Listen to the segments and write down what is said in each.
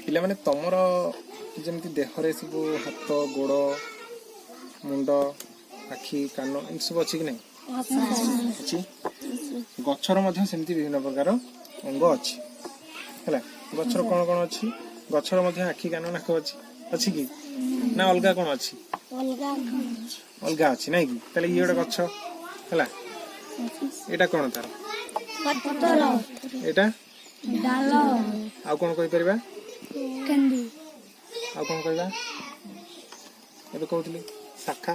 पिला माने तमर जेमती देहरे सब हाथ गोड़ मुंड आखि कान इन सब अच्छी कि नहीं अच्छी गछर मध्य सेमती विभिन्न प्रकार अंग अच्छी है गछर कौन कौन अच्छी गछर मध्य आखि कान नाक अच्छी कि ना अलगा कौन अच्छी अलगा अच्छी नहीं कि ताले ये गोटे गछ है एटा कौन तार एटा आउ कौन कहि परिबा आउ कौन कहबा एबे कहउतली शाखा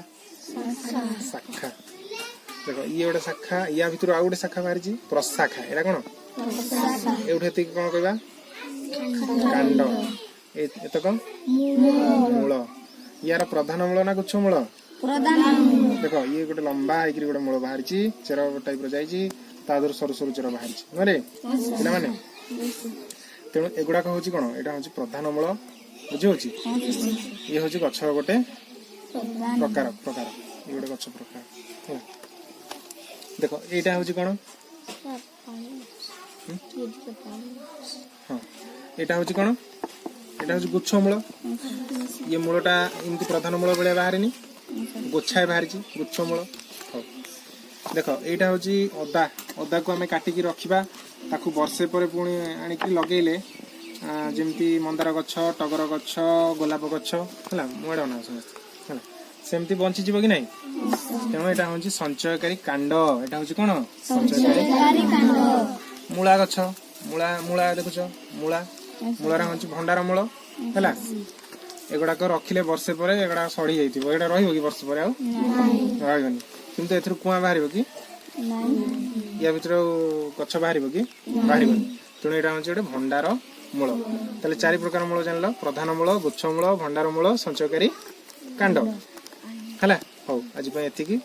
शाखा देखो ये गोटे शाखा या भितर आउ गोटे शाखा बाहरी प्रशाखा एटा कौन एउठे कौन कहबा कांड एतक मूल यार प्रधान मूल ना गुच्छ मूल देखो ये गोटे लंबा है गोटे मूल बाहरी चेर टाइप रही तादर सरू सरू चेर बाहरी नरे पिला माने तेणु एगुड़ाक हूँ कौन यहाँ हूँ प्रधान मूल बुझे ये हूँ गछ गोटे प्रकार प्रकार ये गोटे गछ प्रकार देख यहाँ हूँ कौन हाँ यहाँ हूँ कौन यहाँ हूँ गुच्छ मूल ये मूलटा इमती प्रधान मूल भाया बाहरी गोछाए बाहरी गुच्छ मूल हाँ देख यहाँ हूँ अदा अदा को आम काटिकी रखा ताकू वर्षे पर पुणी आणिक लगेले जमती मंदार गछ टगर गछ गोलाप गछ है मुड़ा ना समस्त है सेमती बंची जीव कि ना तेणु यहाँ हूँ संचयकारी कांड यहाँ हूँ कौन संचयकारी मूला गछ मूला मूला देखुच मूला मूलार हूँ भंडार मूल है एगुड़ाक रखिले वर्षे पर एगुड़ा सड़ी जाइए रही वर्ष पर आनी किंतु एथुर कुआ बाहर कि या भर गछ बाहर कि बाहर तेणु यहाँ हूँ गोटे भंडार मूल ताले 4 प्रकार मूल जान प्रधान मूल गुच्छ मूल भंडार मूल संचयकारी कांड है हौ आज एतिकी।